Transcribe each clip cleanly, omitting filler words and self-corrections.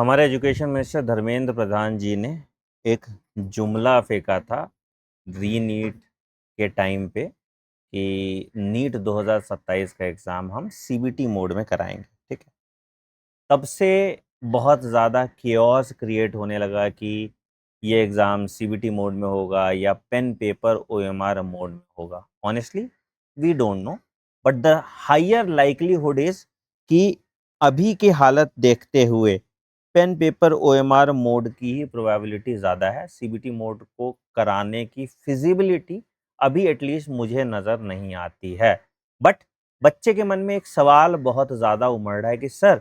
हमारे education minister Dharmendra Pradhan जी ने एक जुमला फेंका था री नीट के टाइम पे कि नीट 2027 का एग्ज़ाम हम सीबीटी मोड में कराएंगे। ठीक है, तब से बहुत ज़्यादा केओस क्रिएट होने लगा कि ये एग्ज़ाम सीबीटी मोड में होगा या पेन पेपर ओएमआर मोड में होगा। Honestly we don't know, but the higher likelihood is कि अभी की हालत देखते हुए पेन पेपर ओएमआर मोड की ही प्रोबेबिलिटी ज़्यादा है। सीबीटी मोड को कराने की फिजिबिलिटी अभी एटलीस्ट मुझे नज़र नहीं आती है। बट बच्चे के मन में एक सवाल बहुत ज़्यादा उमड़ रहा है कि सर,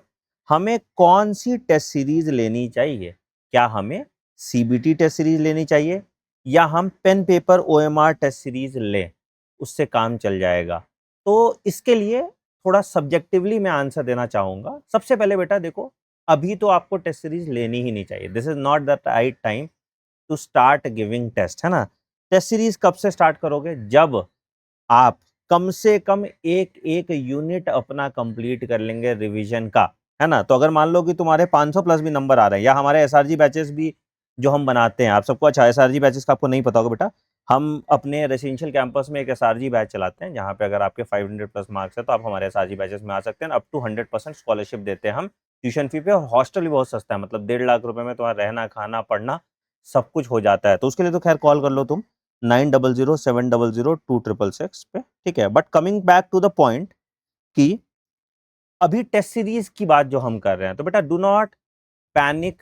हमें कौन सी टेस्ट सीरीज लेनी चाहिए? क्या हमें सीबीटी टेस्ट सीरीज लेनी चाहिए या हम pen paper OMR test series लें, उससे काम चल जाएगा? तो इसके लिए थोड़ा सब्जेक्टिवली मैं आंसर देना चाहूँगा। सबसे पहले बेटा देखो, अभी तो आपको टेस्ट सीरीज लेनी ही नहीं चाहिए। This is not the right time to start giving test, है ना? टेस्ट सीरीज कब से स्टार्ट करोगे? जब आप कम से कम एक एक यूनिट अपना कंप्लीट कर लेंगे रिवीजन का, है ना? तो अगर मान लो कि तुम्हारे 500 प्लस भी नंबर आ रहे हैं, या हमारे एसआरजी बैचेस भी जो हम बनाते हैं, आप सबको अच्छा एसआरजी बैचेस का आपको नहीं पता होगा बेटा, हम अपने रेसिडेंशियल कैंपस में एक एसआरजी बैच चलाते हैं जहाँ पे अगर आपके 500 प्लस मार्क्स है तो आप हमारे एसआरजी बैचेस में आ सकते हैं। अप टू 100% स्कॉलरशिप देते हैं हम ट्यूशन फी पे, और हॉस्टल भी बहुत सस्ता है, मतलब 1.5 लाख रुपए में तुम्हारा रहना खाना पढ़ना सब कुछ हो जाता है। तो उसके लिए तो खैर कॉल कर लो तुम 9007002666 पे। ठीक है, but coming back to the point कि अभी टेस्ट सीरीज की बात जो हम कर रहे हैं, तो बेटा डू नॉट पैनिक।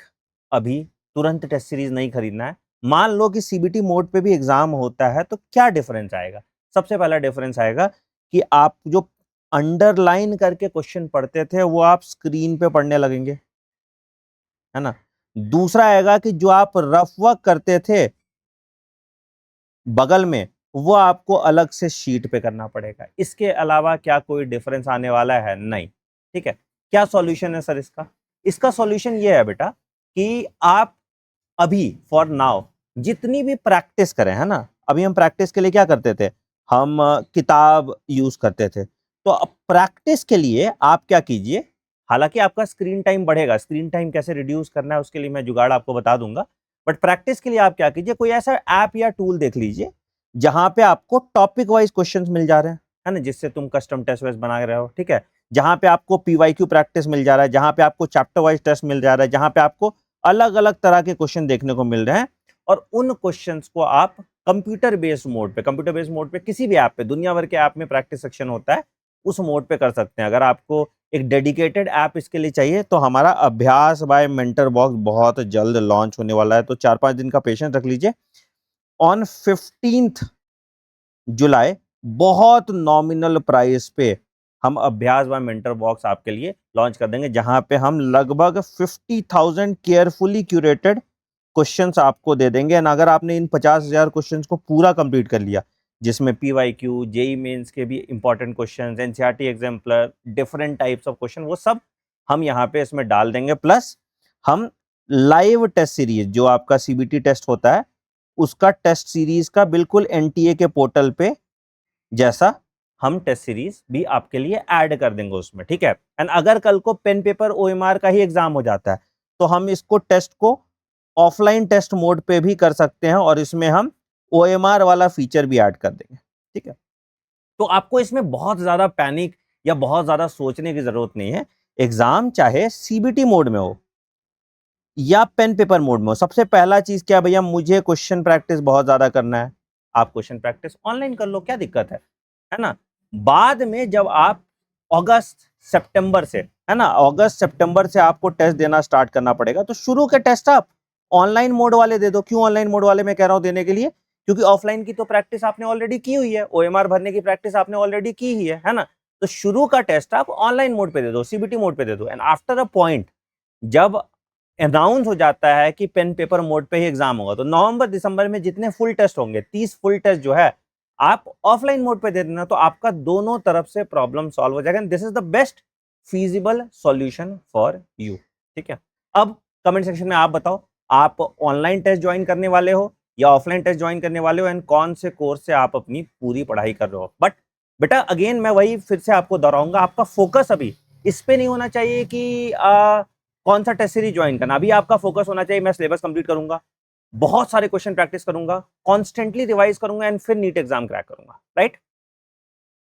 अभी तुरंत टेस्ट सीरीज नहीं खरीदना है। मान लो कि सीबीटी मोड पे भी एग्जाम होता है, तो क्या डिफरेंस आएगा? सबसे पहला डिफरेंस आएगा कि आप जो अंडरलाइन करके क्वेश्चन पढ़ते थे वो आप स्क्रीन पे पढ़ने लगेंगे, है ना? दूसरा आएगा कि जो आप रफ वर्क करते थे बगल में, वो आपको अलग से शीट पे करना पड़ेगा। इसके अलावा क्या कोई डिफरेंस आने वाला है? नहीं। ठीक है, क्या सॉल्यूशन है सर इसका? इसका सॉल्यूशन ये है बेटा कि आप अभी फॉर नाउ जितनी भी प्रैक्टिस करें, है ना? अभी हम प्रैक्टिस के लिए क्या करते थे? हम किताब यूज करते थे। तो अब प्रैक्टिस के लिए आप क्या कीजिए, हालांकि आपका स्क्रीन टाइम बढ़ेगा, स्क्रीन टाइम कैसे रिड्यूस करना है उसके लिए मैं जुगाड़ आपको बता दूंगा, बट प्रैक्टिस के लिए आप क्या कीजिए, कोई ऐसा ऐप या टूल देख लीजिए जहां पे आपको टॉपिक वाइज क्वेश्चंस मिल जा रहे हैं, है ना? जिससे तुम कस्टम टेस्ट वेस्ट बना रहे हो। ठीक है, जहां पे आपको पीवाईक्यू प्रैक्टिस मिल जा रहा है, जहां पे आपको चैप्टर वाइज टेस्ट मिल जा रहा है, जहां पे आपको अलग अलग तरह के क्वेश्चन देखने को मिल रहे हैं, और उन क्वेश्चंस को आप कंप्यूटर बेस्ड मोड पे किसी भी ऐप पे, दुनिया भर के ऐप में प्रैक्टिस सेक्शन होता है, उस मोड पे कर सकते हैं। अगर आपको एक डेडिकेटेड ऐप इसके लिए चाहिए तो हमारा अभ्यास बाय मेंटर बॉक्स बहुत जल्द लॉन्च होने वाला है, तो 4-5 दिन का पेशेंस रख लीजिए। ऑन 15th जुलाई बहुत नॉमिनल प्राइस पे हम अभ्यास बाय मेंटर बॉक्स आपके लिए लॉन्च कर देंगे, जहां पे हम लगभग 50,000 केयरफुली क्यूरेटेड क्वेश्चंस आपको दे देंगे। एंड अगर आपने इन 50,000 क्वेश्चंस को पूरा कंप्लीट कर लिया, जिसमें पीवाईक्यू, जेई मेंस के भी important questions, NCERT exemplar, different types of question, वो सब हम यहाँ पे इसमें डाल देंगे। प्लस हम लाइव टेस्ट सीरीज जो आपका सीबीटी टेस्ट होता है, उसका टेस्ट सीरीज का बिल्कुल एनटीए के पोर्टल पे जैसा हम टेस्ट सीरीज भी आपके लिए ऐड कर देंगे उसमें। ठीक है, एंड अगर कल को पेन पेपर ओएमआर का ही एग्जाम हो जाता है तो हम इसको टेस्ट को ऑफलाइन टेस्ट मोड पे भी कर सकते हैं, और इसमें हम ओएमआर वाला फीचर भी ऐड कर देंगे। ठीक है, तो आपको इसमें बहुत ज्यादा पैनिक या बहुत ज्यादा सोचने की जरूरत नहीं है। एग्जाम चाहे सीबीटी मोड में हो या पेन पेपर मोड में हो, सबसे पहला चीज क्या भैया, मुझे क्वेश्चन प्रैक्टिस बहुत ज्यादा करना है। आप क्वेश्चन प्रैक्टिस ऑनलाइन कर लो, क्या दिक्कत है ना? बाद में जब आप अगस्त सितंबर से, है ना, अगस्त सितंबर से आपको टेस्ट देना स्टार्ट करना पड़ेगा, तो शुरू के टेस्ट आप ऑनलाइन मोड वाले दे दो। क्यों ऑनलाइन मोड वाले मैं कह रहा हूं देने के लिए? क्योंकि ऑफलाइन की तो प्रैक्टिस आपने ऑलरेडी की हुई है, ओएमआर भरने की प्रैक्टिस आपने ऑलरेडी की ही है ना? तो शुरू का टेस्ट आप ऑनलाइन मोड पे दे दो, सीबीटी मोड पे दे दो, एंड आफ्टर अ पॉइंट जब अनाउंस हो जाता है कि पेन पेपर मोड पे ही एग्जाम होगा, तो नवंबर दिसंबर में जितने फुल टेस्ट होंगे, 30 फुल टेस्ट जो है, आप ऑफलाइन मोड पे दे देना, तो आपका दोनों तरफ से प्रॉब्लम सॉल्व हो जाएगा। This is the best feasible solution for you. ठीक है, अब कमेंट सेक्शन में आप बताओ, आप ऑनलाइन टेस्ट ज्वाइन करने वाले हो या ऑफलाइन टेस्ट ज्वाइन करने वाले हो, एंड कौन से कोर्स से आप अपनी पूरी पढ़ाई कर रहे हो। बट बेटा अगेन मैं वही फिर से आपको दोहराऊंगा, आपका फोकस अभी इस पे नहीं होना चाहिए कि कौन सा टेस्ट सीरीज ज्वाइन करना। अभी आपका फोकस होना चाहिए मैं सिलेबस कंप्लीट करूंगा, बहुत सारे क्वेश्चन प्रैक्टिस करूंगा, कॉन्स्टेंटली रिवाइज करूंगा एंड फिर नीट एग्जाम क्रैक करूंगा, राइट।